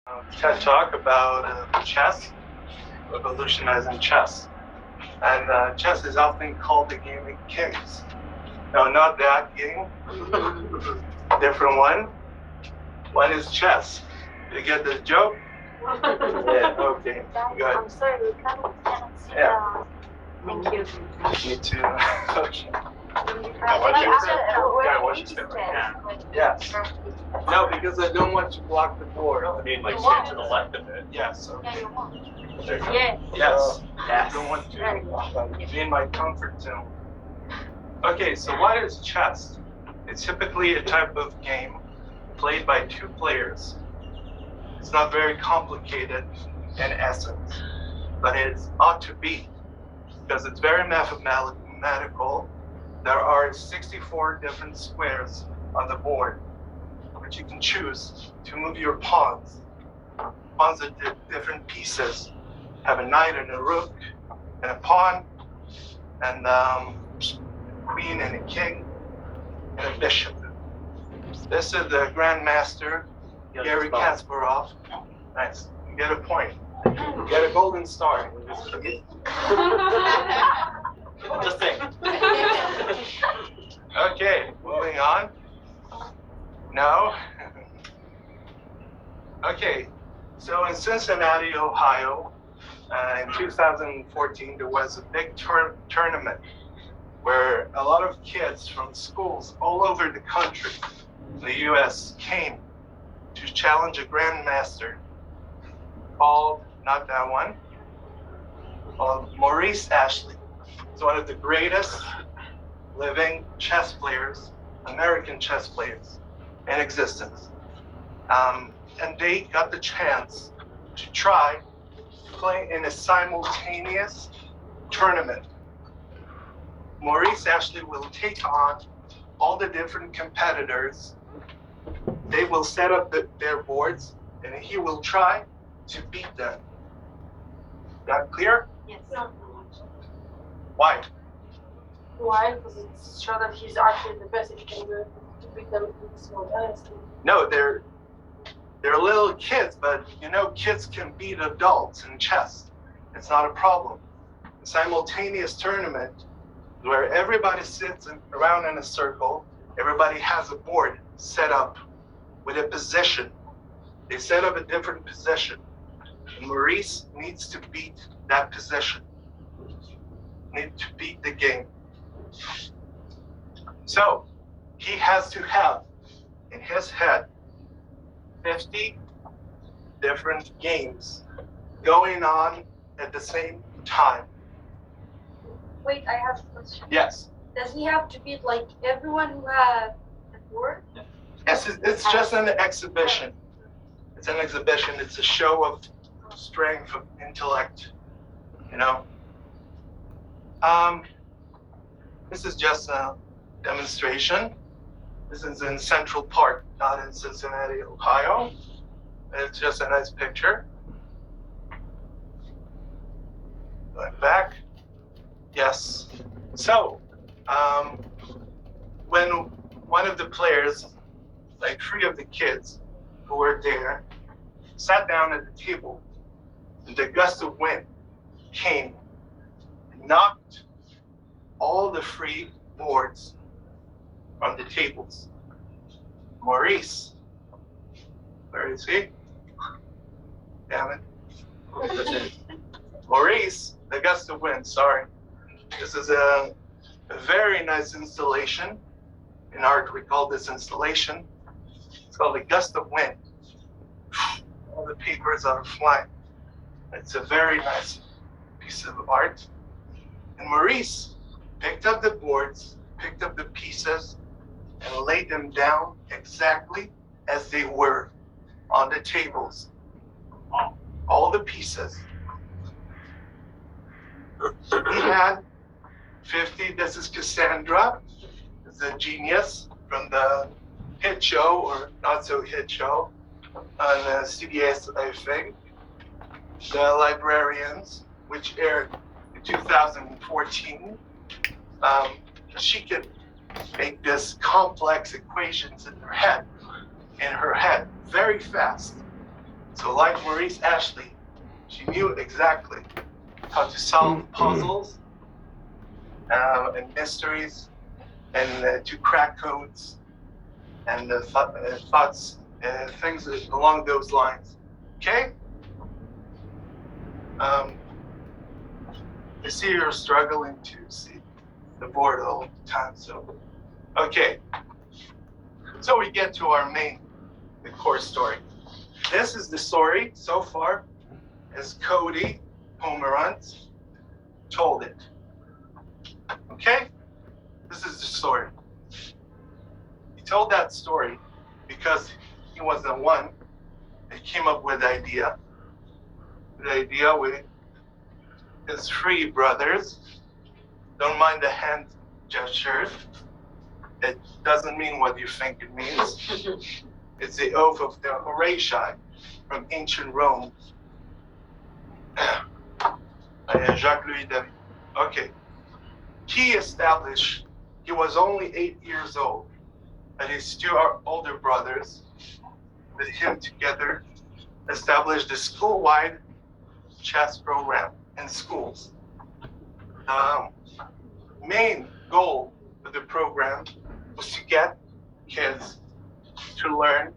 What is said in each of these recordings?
TED Talk about chess, revolutionizing chess. And chess is often called the game of kings. No, not that game. Different one. What is chess? You get the joke? Yeah, okay. Good. I'm sorry, we cannot see Yeah. Thank you. Me too. Okay. Yes. No, because I don't want to block the board. I mean, like stand to the left of it. Yes. Yeah, you want. There you go. Yes. Yes. I Yes. don't want to be in my comfort zone. Okay, so what is chess? It's typically a type of game played by two players. It's not very complicated in essence, but it ought to be because it's very mathematical. There are 64 different squares on the board, which you can choose to move your pawns. Pawns are different pieces. Have a knight and a rook and a pawn and queen and a king and a bishop. This is the Grandmaster, Gary Kasparov. Nice. You get a point. You get a golden star. Just think. Okay, moving on. No. Okay, so in Cincinnati, Ohio, in 2014, there was a big tournament where a lot of kids from schools all over the country, the US, came to challenge a grandmaster called, not that one, called Maurice Ashley. He's one of the greatest living chess players, American chess players in existence. And they got the chance to try play in a simultaneous tournament. Maurice Ashley will take on all the different competitors. They will set up their boards and he will try to beat them. That clear? Yes. Why? Why? Because it's sure that he's actually the best if he can do it to beat them simultaneously. No, they're little kids, but you know kids can beat adults in chess. It's not a problem. A simultaneous tournament where everybody sits around in a circle, everybody has a board set up with a position. They set up a different position. And Maurice needs to beat that position. Need to beat the game. So he has to have in his head 50 different games going on at the same time. Wait, I have a question. Yes. Does he have to beat like everyone who has the board? Yes, it's just an exhibition. It's an exhibition. It's a show of strength, of intellect, you know. This is just a demonstration. This is in Central Park, not in Cincinnati, Ohio. It's just a nice picture. Going back. Yes. So, when one of the players, like 3 of the kids who were there, sat down at the table, and the gust of wind came and knocked all the 3 boards on the tables. Maurice, where is he? Damn it. Maurice, the gust of wind, sorry. This is a very nice installation. In art, we call this installation. It's called a gust of wind. All the papers are flying. It's a very nice piece of art. And Maurice picked up the boards, picked up the pieces, and laid them down exactly as they were on the tables. All the pieces. He had 50, this is Cassandra, is a genius from the hit show, or not so hit show, on CBS, I think. The Librarians, which aired in 2014. She could make this complex equations in her head very fast. So like Maurice Ashley, she knew exactly how to solve puzzles and mysteries and to crack codes and thoughts, things along those lines. Okay? I see you're struggling to see the board all the time, so. Okay. So we get to our the core story. This is the story so far as Cody Pomerantz told it. Okay? This is the story. He told that story because he was the one that came up with the idea. The idea with his three brothers. Don't mind the hand gestures. It doesn't mean what you think it means. It's the oath of the Horatii from ancient Rome. Jacques-Louis David. Okay. He was only 8 years old, and his two older brothers, with him together, established a school-wide chess program in schools. The main goal of the program was to get kids to learn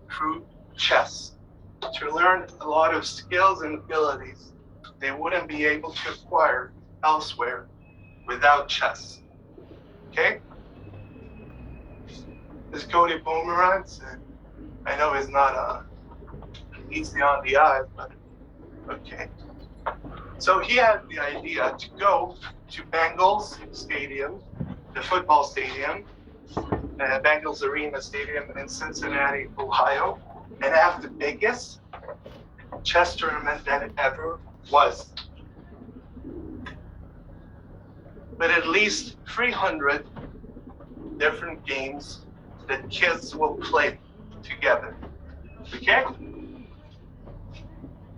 through chess, to learn a lot of skills and abilities they wouldn't be able to acquire elsewhere without chess. Okay? This Cody Pomerantz, I know he's not easy on the eyes, but okay. So he had the idea to go to Bengals Stadium, the football stadium, Bengals Arena Stadium in Cincinnati, Ohio, and have the biggest chess tournament that it ever was. But at least 300 different games that kids will play together. Okay?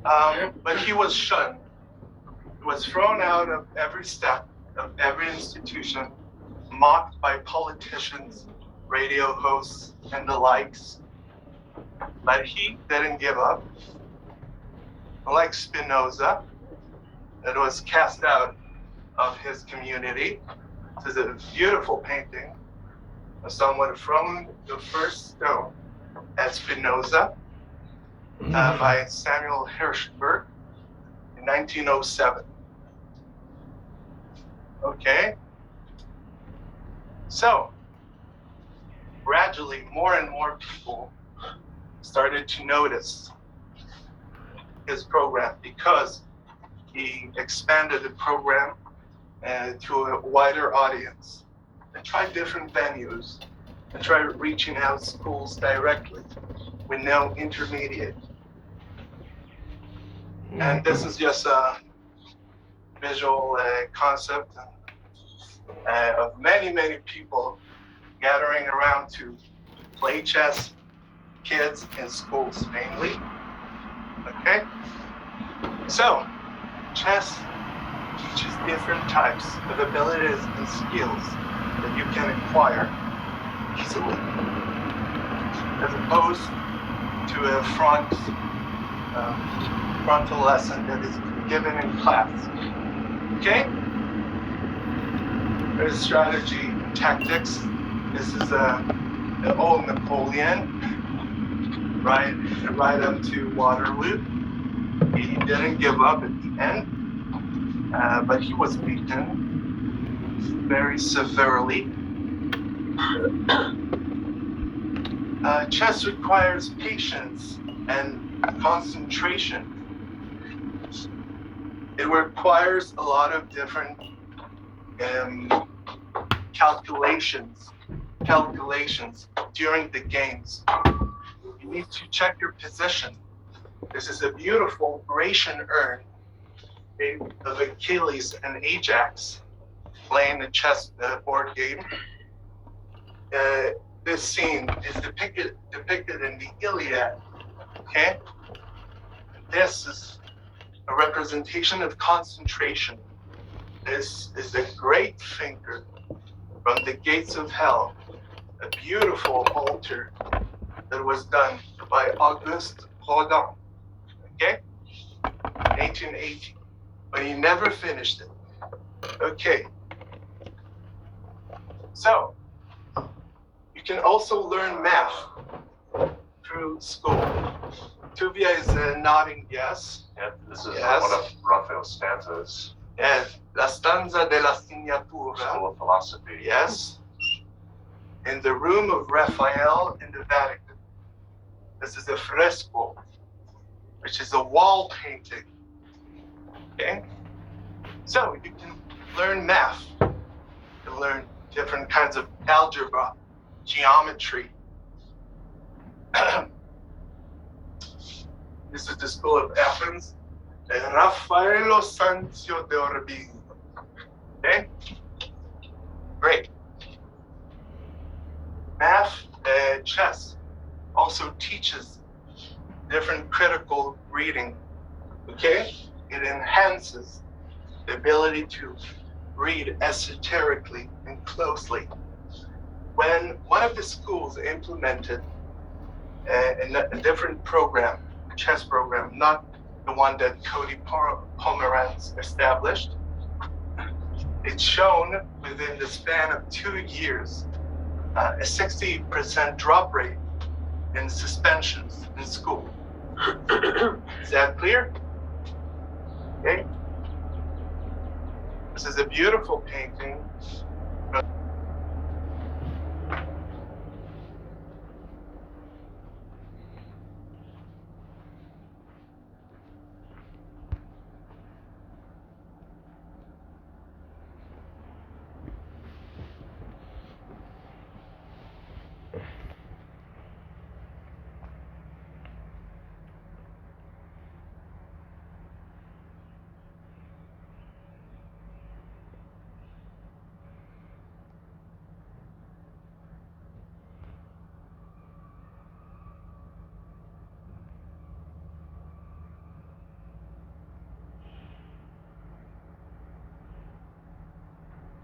But he was shunned. He was thrown out of every step of every institution, mocked by politicians, radio hosts, and the likes. But he didn't give up. Like Spinoza, that was cast out of his community. This is a beautiful painting of someone from the first stone at Spinoza by Samuel Hirschberg in 1907. Okay? So, gradually, more and more people started to notice his program because he expanded the program to a wider audience and tried different venues and tried reaching out schools directly with no intermediate. And this is just a visual concept of many, many people gathering around to play chess, kids in schools mainly. Okay? So, chess teaches different types of abilities and skills that you can acquire easily, as opposed to a frontal lesson that is given in class. Okay? There's strategy and tactics. This is the old Napoleon, right up to Waterloo. He didn't give up at the end, but he was beaten very severely. Chess requires patience and concentration. It requires a lot of different calculations during the games. You need to check your position. This is a beautiful Grecian urn of Achilles and Ajax playing the chess board game. This scene is depicted in the Iliad. Okay? This is a representation of concentration. This is a great thinker from the gates of hell, a beautiful altar that was done by Auguste hold on, okay? 1880, but he never finished it. Okay. So, you can also learn math through school. Tuvia is nodding yes. Yeah, this is Yes. one of Raphael's stanzas. And La Stanza della Signatura. School of Philosophy. Yes. In the room of Raphael in the Vatican. This is a fresco, which is a wall painting. Okay? So you can learn math. You can learn different kinds of algebra, geometry. This is the school of Athens. Raffaello Sanzio de Urbino. Okay? Great. Math, chess also teaches different critical reading. Okay? It enhances the ability to read esoterically and closely. When one of the schools implemented a different program, a chess program, not the one that Cody Pomeranz established, it's shown within the span of 2 years a 60% drop rate in suspensions in school. Is that clear? Okay. This is a beautiful painting.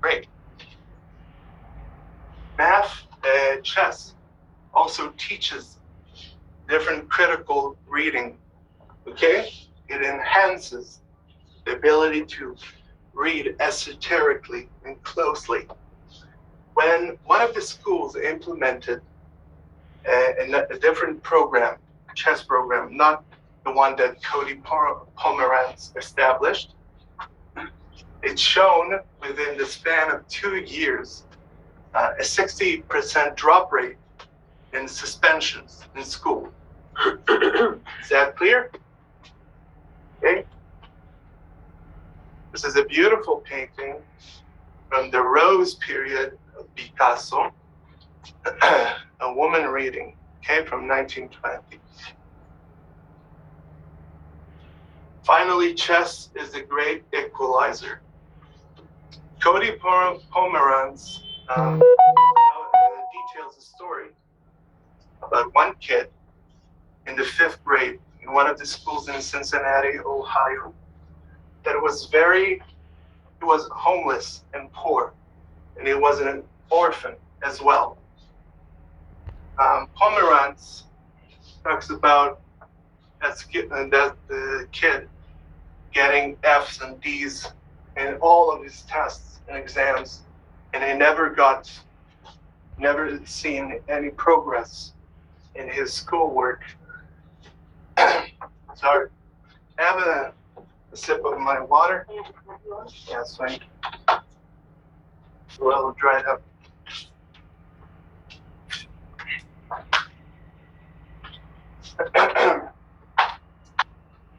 Great. Math, chess also teaches different critical reading. Okay? It enhances the ability to read esoterically and closely. When one of the schools implemented a different program, chess program, not the one that Cody Pomeranz established, it's shown within the span of 2 years a 60% drop rate in suspensions in school. Is that clear? Okay. This is a beautiful painting from the Rose period of Picasso, a woman reading, okay, from 1920. Finally, chess is a great equalizer. Cody Pomeranz details a story about one kid in the 5th grade in one of the schools in Cincinnati, Ohio, that he was homeless and poor, and he was an orphan as well. Pomeranz talks about that the kid getting F's and D's in all of his tests and exams, and he never seen any progress in his schoolwork. Sorry, have a sip of my water. Yeah, so well dried up.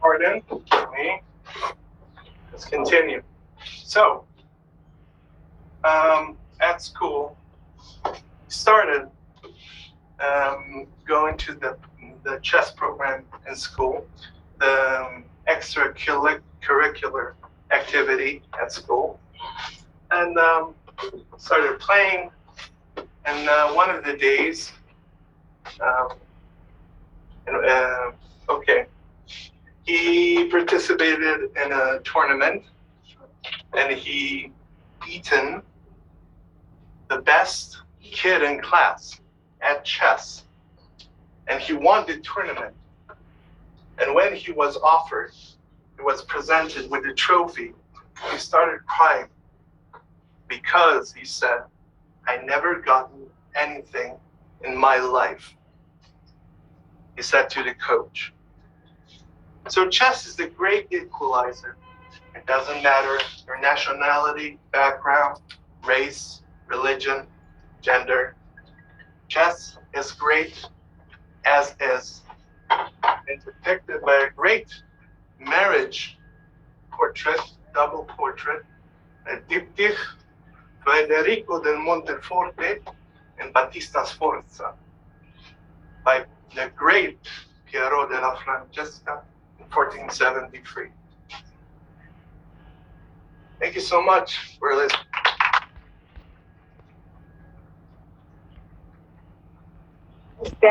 Pardon me. Let's continue. So, at school, started going to the chess program in school, the extracurricular activity at school, and started playing. And one of the days, he participated in a tournament, and he beaten the best kid in class at chess, and he won the tournament. And when he was offered, he was presented with the trophy, he started crying because he said, I never gotten anything in my life. He said to the coach. So chess is the great equalizer. It doesn't matter your nationality, background, race, religion, gender. Chess is great as is. It's depicted by a great marriage portrait, double portrait, a diptych, Federico del Monteforte and Battista Sforza, by the great Piero della Francesca in 1473. Thank you so much for listening.